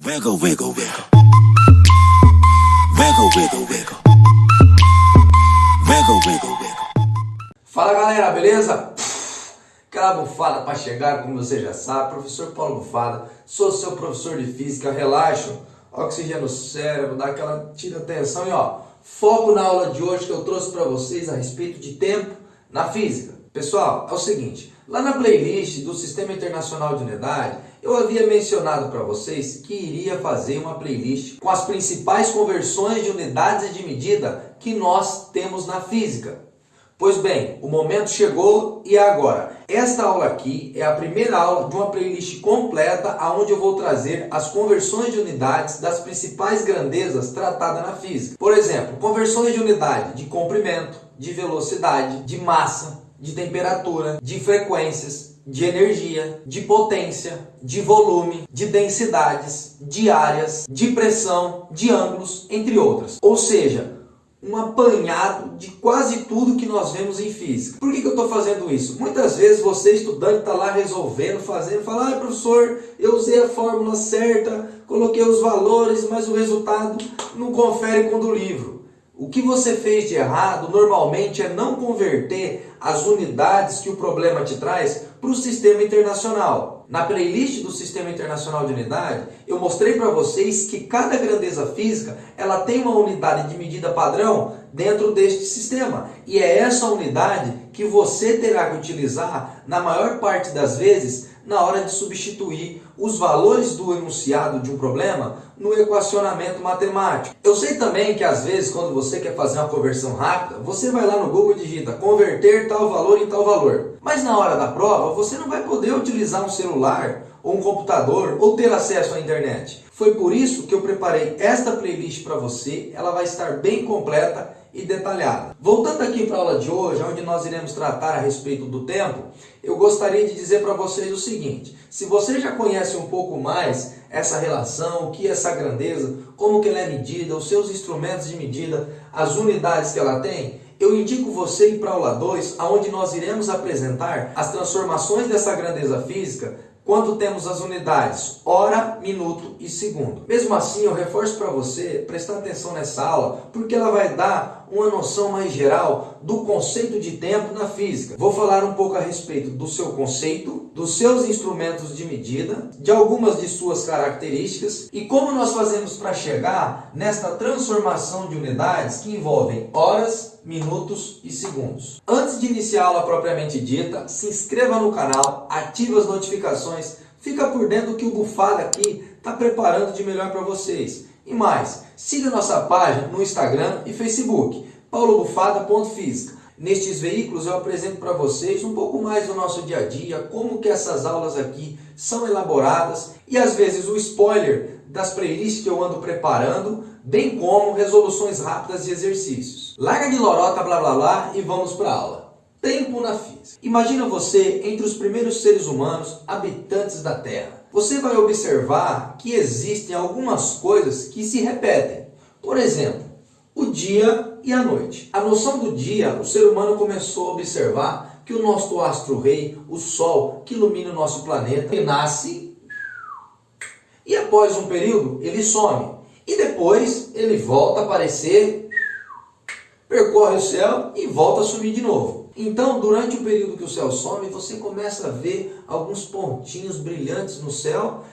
Wiggle, wiggle, wiggle. Wiggle, wiggle, wiggle. Wiggle, wiggle, wiggle. Fala galera, beleza? Aquela bufada para chegar, como você já sabe, professor Paulo Bufada, sou seu professor de física, relaxa, oxigênio no cérebro, dá aquela, tira atenção e foco na aula de hoje que eu trouxe para vocês a respeito de tempo na física. Pessoal, é o seguinte, lá na playlist do Sistema Internacional de Unidade, eu havia mencionado para vocês que iria fazer uma playlist com as principais conversões de unidades de medida que nós temos na física. Pois bem, o momento chegou e é agora. Esta aula aqui é a primeira aula de uma playlist completa onde eu vou trazer as conversões de unidades das principais grandezas tratadas na física. Por exemplo, conversões de unidade de comprimento, de velocidade, de massa, de temperatura, de frequências, de energia, de potência, de volume, de densidades, de áreas, de pressão, de ângulos, entre outras. Ou seja, um apanhado de quase tudo que nós vemos em física. Por que eu estou fazendo isso? Muitas vezes você, estudante, está lá resolvendo, fazendo, fala: professor, eu usei a fórmula certa, coloquei os valores, mas o resultado não confere com o do livro. O que você fez de errado, normalmente, é não converter as unidades que o problema te traz para o Sistema Internacional. Na playlist do Sistema Internacional de Unidade, eu mostrei para vocês que cada grandeza física ela tem uma unidade de medida padrão dentro deste sistema. E é essa unidade que você terá que utilizar, na maior parte das vezes, na hora de substituir os valores do enunciado de um problema no equacionamento matemático. Eu sei também que às vezes, quando você quer fazer uma conversão rápida, você vai lá no Google e digita converter tal valor em tal valor. Mas na hora da prova, você não vai poder utilizar um celular ou um computador ou ter acesso à internet. Foi por isso que eu preparei esta playlist para você. Ela vai estar bem completa e detalhada. Voltando aqui para a aula de hoje, onde nós iremos tratar a respeito do tempo, eu gostaria de dizer para vocês o seguinte: se você já conhece um pouco mais essa relação, o que é essa grandeza, como que ela é medida, os seus instrumentos de medida, as unidades que ela tem, eu indico você ir para a aula 2, onde nós iremos apresentar as transformações dessa grandeza física quando temos as unidades hora, minuto e segundo. Mesmo assim, eu reforço para você prestar atenção nessa aula, porque ela vai dar uma noção mais geral do conceito de tempo na física. Vou falar um pouco a respeito do seu conceito, dos seus instrumentos de medida, de algumas de suas características e como nós fazemos para chegar nesta transformação de unidades que envolvem horas, minutos e segundos. Antes de iniciar a aula propriamente dita, se inscreva no canal, ative as notificações, fica por dentro do que o Bufada aqui está preparando de melhor para vocês. E mais, siga nossa página no Instagram e Facebook, paulobufada.física. Nestes veículos eu apresento para vocês um pouco mais do nosso dia a dia, como que essas aulas aqui são elaboradas e às vezes o spoiler das playlists que eu ando preparando, bem como resoluções rápidas de exercícios. Larga de lorota, blá blá blá e vamos para a aula. Tempo na física. Imagina você entre os primeiros seres humanos habitantes da Terra. Você vai observar que existem algumas coisas que se repetem. Por exemplo, o dia e a noite. A noção do dia, o ser humano começou a observar que o nosso astro-rei, o Sol, que ilumina o nosso planeta, ele nasce e após um período ele some. E depois ele volta a aparecer, percorre o céu e volta a sumir de novo. Então, durante o período que o céu some, você começa a ver alguns pontinhos brilhantes no céu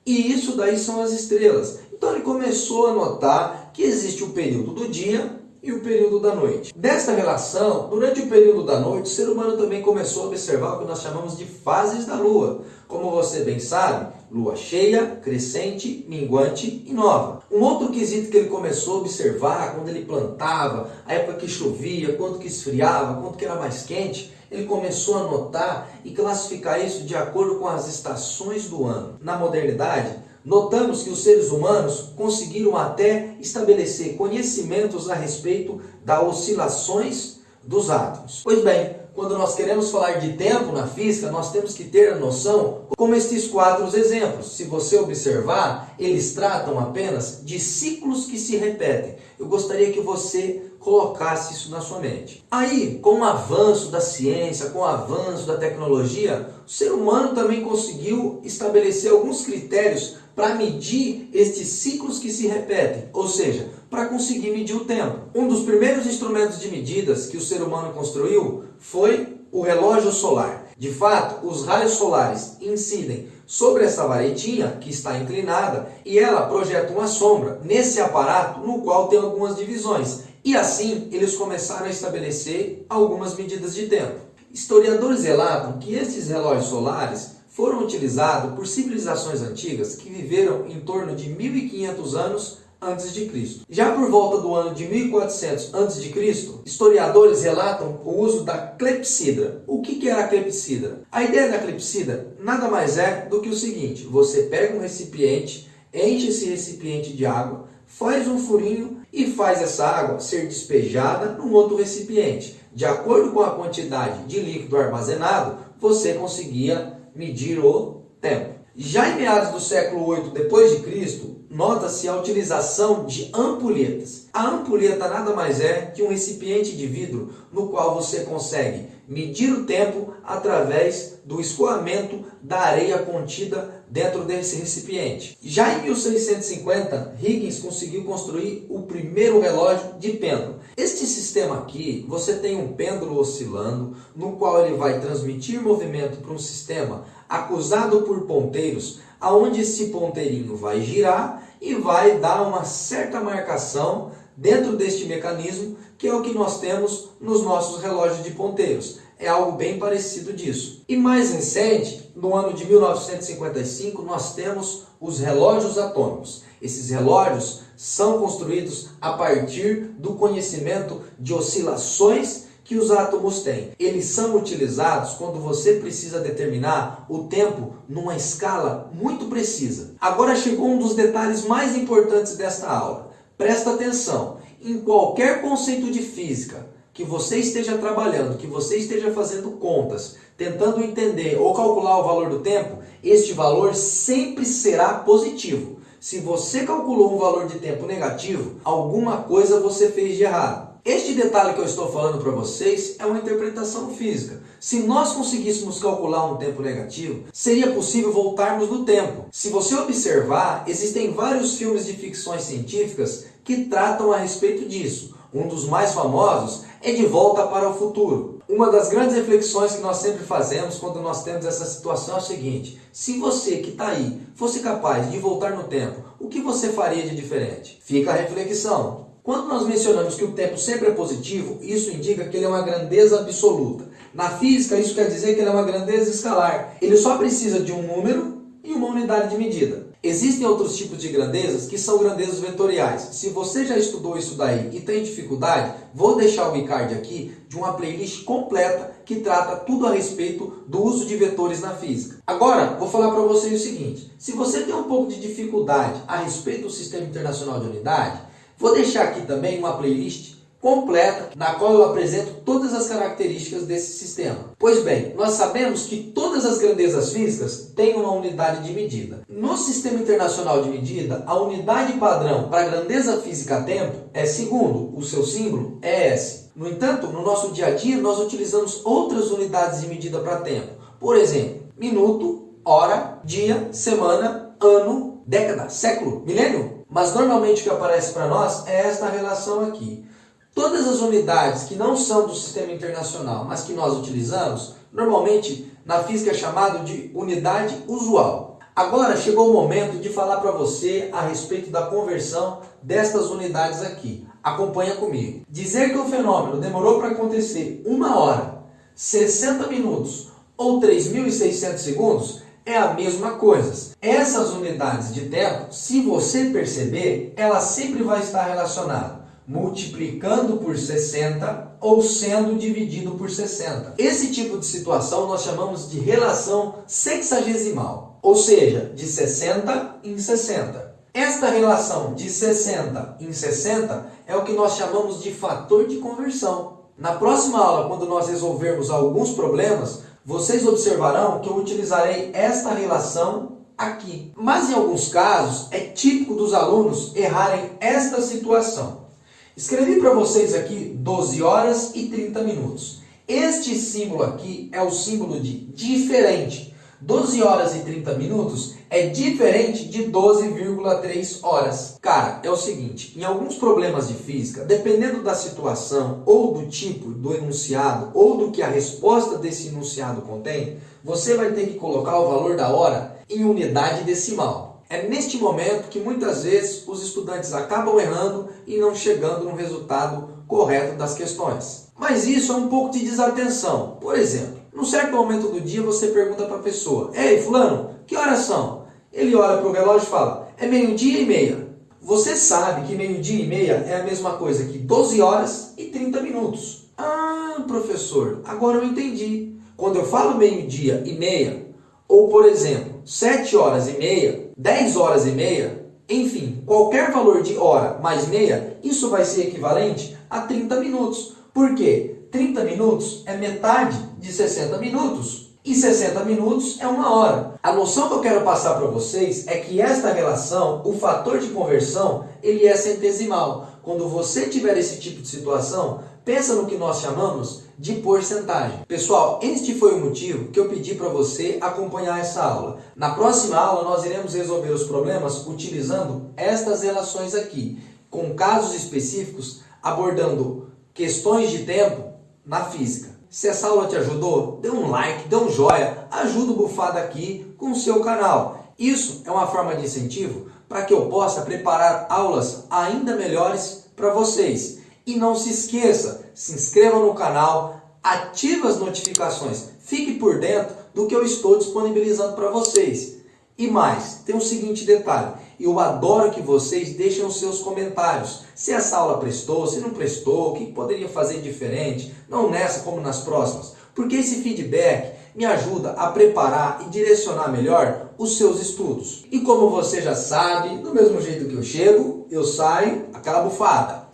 e isso daí são as estrelas. Então ele começou a notar que existe o período do dia e o período da noite. Desta relação, durante o período da noite, o ser humano também começou a observar o que nós chamamos de fases da Lua. Como você bem sabe, lua cheia, crescente, minguante e nova. Um outro quesito que ele começou a observar quando ele plantava, a época que chovia, quando que esfriava, quando que era mais quente, ele começou a notar e classificar isso de acordo com as estações do ano. Na modernidade, notamos que os seres humanos conseguiram até estabelecer conhecimentos a respeito das oscilações dos átomos. Pois bem, quando nós queremos falar de tempo na física, nós temos que ter a noção como estes quatro exemplos. Se você observar, eles tratam apenas de ciclos que se repetem. Eu gostaria que você colocasse isso na sua mente. Aí, com o avanço da ciência, com o avanço da tecnologia, o ser humano também conseguiu estabelecer alguns critérios para medir estes ciclos que se repetem, ou seja, para conseguir medir o tempo. Um dos primeiros instrumentos de medidas que o ser humano construiu foi o relógio solar. De fato, os raios solares incidem sobre essa varetinha que está inclinada e ela projeta uma sombra nesse aparato no qual tem algumas divisões. E assim eles começaram a estabelecer algumas medidas de tempo. Historiadores relatam que esses relógios solares foram utilizados por civilizações antigas que viveram em torno de 1500 anos antes de Cristo. Já por volta do ano de 1400 antes de Cristo, historiadores relatam o uso da clepsidra. O que era a clepsidra? A ideia da clepsidra nada mais é do que o seguinte: você pega um recipiente, enche esse recipiente de água, faz um furinho e faz essa água ser despejada num outro recipiente. De acordo com a quantidade de líquido armazenado, você conseguia medir o tempo. Já em meados do século 8 depois de Cristo, nota-se a utilização de ampulhetas. A ampulheta nada mais é que um recipiente de vidro no qual você consegue medir o tempo através do escoamento da areia contida dentro desse recipiente. Já em 1650, Huygens conseguiu construir o primeiro relógio de pêndulo. Este sistema aqui, você tem um pêndulo oscilando, no qual ele vai transmitir movimento para um sistema acusado por ponteiros, aonde esse ponteirinho vai girar e vai dar uma certa marcação dentro deste mecanismo, que é o que nós temos nos nossos relógios de ponteiros. É algo bem parecido disso. E mais recente, no ano de 1955, nós temos os relógios atômicos. Esses relógios são construídos a partir do conhecimento de oscilações que os átomos têm. Eles são utilizados quando você precisa determinar o tempo numa escala muito precisa. Agora chegou um dos detalhes mais importantes desta aula. Presta atenção, em qualquer conceito de física que você esteja trabalhando, que você esteja fazendo contas, tentando entender ou calcular o valor do tempo, este valor sempre será positivo. Se você calculou um valor de tempo negativo, alguma coisa você fez de errado. Este detalhe que eu estou falando para vocês é uma interpretação física. Se nós conseguíssemos calcular um tempo negativo, seria possível voltarmos no tempo. Se você observar, existem vários filmes de ficções científicas que tratam a respeito disso. Um dos mais famosos é De Volta para o Futuro. Uma das grandes reflexões que nós sempre fazemos quando nós temos essa situação é o seguinte: se você que está aí fosse capaz de voltar no tempo, o que você faria de diferente? Fica a reflexão. Quando nós mencionamos que o tempo sempre é positivo, isso indica que ele é uma grandeza absoluta. Na física, isso quer dizer que ele é uma grandeza escalar. Ele só precisa de um número e uma unidade de medida. Existem outros tipos de grandezas que são grandezas vetoriais. Se você já estudou isso daí e tem dificuldade, vou deixar o e-card aqui de uma playlist completa que trata tudo a respeito do uso de vetores na física. Agora, vou falar para vocês o seguinte: se você tem um pouco de dificuldade a respeito do Sistema Internacional de Unidade, vou deixar aqui também uma playlist completa na qual eu apresento todas as características desse sistema. Pois bem, nós sabemos que todas as grandezas físicas têm uma unidade de medida. No Sistema Internacional de Medida, a unidade padrão para a grandeza física tempo é segundo, o seu símbolo é S. No entanto, no nosso dia a dia, nós utilizamos outras unidades de medida para tempo. Por exemplo, minuto, hora, dia, semana, ano, década, século, milênio. Mas normalmente o que aparece para nós é esta relação aqui. Todas as unidades que não são do sistema internacional, mas que nós utilizamos, normalmente na física é chamado de unidade usual. Agora chegou o momento de falar para você a respeito da conversão destas unidades aqui. Acompanha comigo. Dizer que o fenômeno demorou para acontecer 1 hora, 60 minutos ou 3.600 segundos é a mesma coisa. Essas unidades de tempo, se você perceber, ela sempre vai estar relacionada multiplicando por 60 ou sendo dividido por 60. Esse tipo de situação nós chamamos de relação sexagesimal, ou seja, de 60 em 60. Esta relação de 60 em 60 é o que nós chamamos de fator de conversão. Na próxima aula, quando nós resolvermos alguns problemas, vocês observarão que eu utilizarei esta relação aqui. Mas em alguns casos, é típico dos alunos errarem esta situação. Escrevi para vocês aqui 12 horas e 30 minutos. Este símbolo aqui é o símbolo de diferente. 12 horas e 30 minutos é diferente de 12,3 horas. Cara, é o seguinte, em alguns problemas de física, dependendo da situação ou do tipo do enunciado ou do que a resposta desse enunciado contém, você vai ter que colocar o valor da hora em unidade decimal. É neste momento que muitas vezes os estudantes acabam errando e não chegando no resultado correto das questões. Mas isso é um pouco de desatenção. Por exemplo, num certo momento do dia você pergunta para a pessoa: "Ei, fulano, que horas são?" Ele olha para o relógio e fala: "É 12:30. Você sabe que 12:30 é a mesma coisa que 12 horas e 30 minutos. Ah, professor, agora eu entendi. Quando eu falo 12:30, ou por exemplo, 7h30, 10h30, enfim, qualquer valor de hora mais meia, isso vai ser equivalente a 30 minutos. Por quê? 30 minutos é metade de 60 minutos. E 60 minutos é 1 hora. A noção que eu quero passar para vocês é que esta relação, o fator de conversão, ele é centesimal. Quando você tiver esse tipo de situação, pensa no que nós chamamos de porcentagem. Pessoal, este foi o motivo que eu pedi para você acompanhar essa aula. Na próxima aula nós iremos resolver os problemas utilizando estas relações aqui, com casos específicos, abordando questões de tempo na física. Se essa aula te ajudou, dê um like, dê um joinha, ajuda o Bufada aqui com o seu canal. Isso é uma forma de incentivo para que eu possa preparar aulas ainda melhores para vocês. E não se esqueça, se inscreva no canal, ative as notificações, fique por dentro do que eu estou disponibilizando para vocês. E mais, tem um seguinte detalhe, eu adoro que vocês deixem os seus comentários. Se essa aula prestou, se não prestou, o que poderia fazer diferente, não nessa como nas próximas. Porque esse feedback me ajuda a preparar e direcionar melhor os seus estudos. E como você já sabe, do mesmo jeito que eu chego, eu saio, aquela bufada.